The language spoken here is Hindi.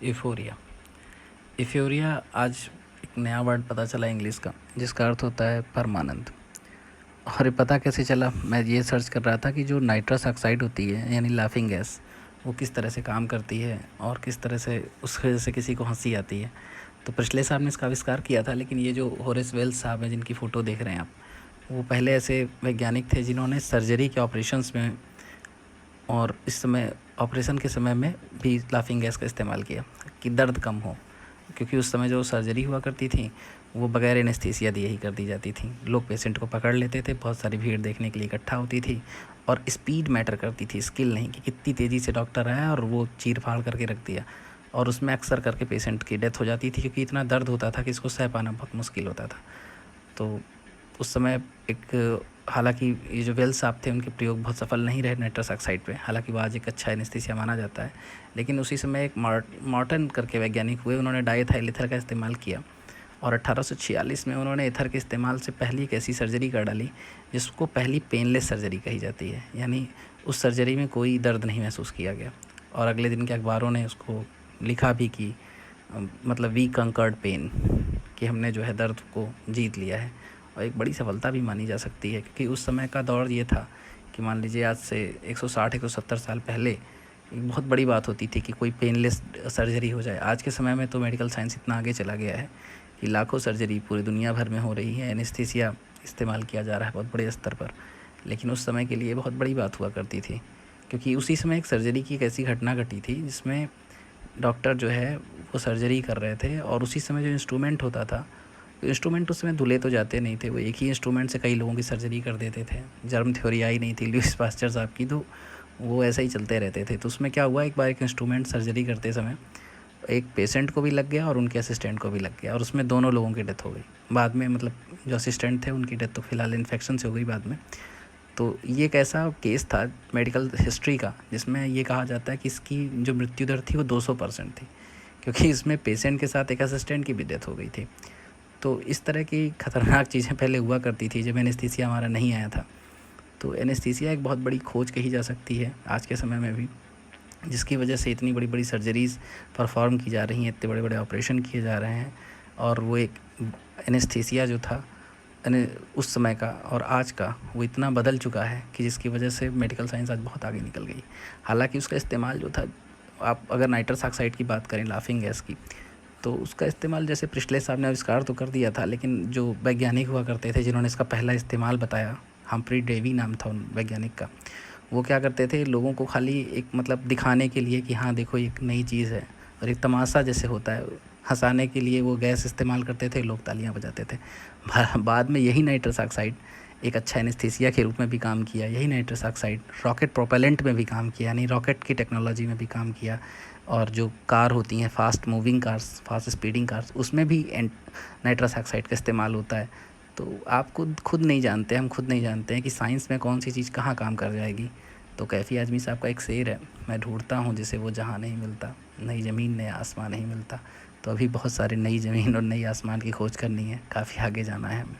एफोरिया। एफोरिया आज एक नया वर्ड पता चला इंग्लिश का, जिसका अर्थ होता है परमानंद। और ये पता कैसे चला? मैं ये सर्च कर रहा था कि जो नाइट्रस ऑक्साइड होती है यानी लाफिंग गैस, वो किस तरह से काम करती है और किस तरह से उस वजह से किसी को हंसी आती है। तो प्रिस्ले साहब ने इसका आविष्कार किया था, लेकिन ये जो होरेस वेल्स साहब हैं जिनकी फ़ोटो देख रहे हैं आप, वो पहले ऐसे वैज्ञानिक थे जिन्होंने सर्जरी के ऑपरेशंस में और इस समय ऑपरेशन के समय में भी लाफिंग गैस का इस्तेमाल किया कि दर्द कम हो, क्योंकि उस समय जो सर्जरी हुआ करती थी वो बगैर एनेस्थीसिया दिए ही कर दी जाती थी। लोग पेशेंट को पकड़ लेते थे, बहुत सारी भीड़ देखने के लिए इकट्ठा होती थी और स्पीड मैटर करती थी, स्किल नहीं कि कितनी तेज़ी से डॉक्टर आया और वो चीर फाड़ करके रख दिया। और उसमें अक्सर करके पेशेंट की डेथ हो जाती थी, क्योंकि इतना दर्द होता था कि इसको सह पाना बहुत मुश्किल होता था। तो उस समय एक हालांकि ये जो वेल्स साहब थे उनके प्रयोग बहुत सफल नहीं रहे नाइट्रस ऑक्साइड पे, हालांकि वो आज एक अच्छा एनेस्थीसिया माना जाता है। लेकिन उसी समय एक मॉर्टन करके वैज्ञानिक हुए, उन्होंने डाईएथाइल ईथर का इस्तेमाल किया और 1846 में उन्होंने ईथर के इस्तेमाल से पहली एक ऐसी सर्जरी कर डाली जिसको पहली पेनलेस सर्जरी कही जाती है, यानी उस सर्जरी में कोई दर्द नहीं महसूस किया गया। और अगले दिन के अखबारों ने उसको लिखा भी कि मतलब वी कंकर्ड पेन, कि हमने जो है दर्द को जीत लिया है। और एक बड़ी सफलता भी मानी जा सकती है, क्योंकि उस समय का दौर ये था कि मान लीजिए आज से 160-170 साल पहले एक बहुत बड़ी बात होती थी कि कोई पेनलेस सर्जरी हो जाए। आज के समय में तो मेडिकल साइंस इतना आगे चला गया है कि लाखों सर्जरी पूरी दुनिया भर में हो रही है, एनेस्थीसिया इस्तेमाल किया जा रहा है बहुत बड़े स्तर पर। लेकिन उस समय के लिए बहुत बड़ी बात हुआ करती थी, क्योंकि उसी समय एक सर्जरी की एक ऐसी घटना घटी थी जिसमें डॉक्टर जो है वो सर्जरी कर रहे थे और उसी समय जो इंस्ट्रूमेंट होता था, तो इंस्ट्रूमेंट उस समय धुले तो जाते नहीं थे, वो एक ही इंस्ट्रूमेंट से कई लोगों की सर्जरी कर देते थे। जर्म थ्योरी आई नहीं थी लुईस पास्चर साहब की, तो वो ऐसा ही चलते रहते थे। तो उसमें क्या हुआ, एक बार एक इंस्ट्रूमेंट सर्जरी करते समय एक पेशेंट को भी लग गया और उनके असिस्टेंट को भी लग गया, और उसमें दोनों लोगों की डेथ हो गई बाद में। मतलब जो असिस्टेंट थे उनकी डेथ तो फिलहाल इन्फेक्शन से हो गई बाद में। तो ये एक ऐसा केस था मेडिकल हिस्ट्री का जिसमें ये कहा जाता है कि इसकी जो मृत्यु दर थी वो 200% थी, क्योंकि इसमें पेशेंट के साथ एक असिस्टेंट की भी डेथ हो गई थी। तो इस तरह की ख़तरनाक चीज़ें पहले हुआ करती थी जब एनेस्थीसिया हमारा नहीं आया था। तो एनेस्थीसिया एक बहुत बड़ी खोज कही जा सकती है आज के समय में भी, जिसकी वजह से इतनी बड़ी बड़ी सर्जरीज़ परफॉर्म की जा रही हैं, इतने बड़े बड़े ऑपरेशन किए जा रहे हैं। और वो एक एनेस्थीसिया जो था उस समय का और आज का, वो इतना बदल चुका है कि जिसकी वजह से मेडिकल साइंस आज बहुत आगे निकल गई। हालांकि उसका इस्तेमाल जो था, आप अगर नाइट्रस ऑक्साइड की बात करें, लाफिंग गैस की, तो उसका इस्तेमाल जैसे प्रिस्ले साहब ने आविष्कार तो कर दिया था, लेकिन जो वैज्ञानिक हुआ करते थे जिन्होंने इसका पहला इस्तेमाल बताया, हम्फ्री डेवी नाम था उन वैज्ञानिक का, वो क्या करते थे, लोगों को खाली एक मतलब दिखाने के लिए कि हाँ देखो एक नई चीज़ है, और एक तमाशा जैसे होता है, हंसाने के लिए वो गैस इस्तेमाल करते थे, लोग तालियां बजाते थे। बाद में यही नाइट्रस ऑक्साइड एक अच्छा एनेस्थीसिया के रूप में भी काम किया। यही नाइट्रस ऑक्साइड रॉकेट प्रोपेलेंट में भी काम किया, यानी रॉकेट की टेक्नोलॉजी में भी काम किया। और जो कार होती हैं fast moving cars, fast speeding cars, उसमें भी नाइट्रस ऑक्साइड का इस्तेमाल होता है। तो आप खुद नहीं जानते, हम खुद नहीं जानते हैं कि साइंस में कौन सी चीज़ कहाँ काम कर जाएगी। तो कैफ़ी आज़मी साहब का एक शेर है, मैं ढूंढता हूँ जिसे वो जहाँ नहीं मिलता, नई ज़मीन नया आसमान नहीं मिलता। तो अभी बहुत सारे नई ज़मीन और नई आसमान की खोज करनी है, काफ़ी आगे जाना है हमें।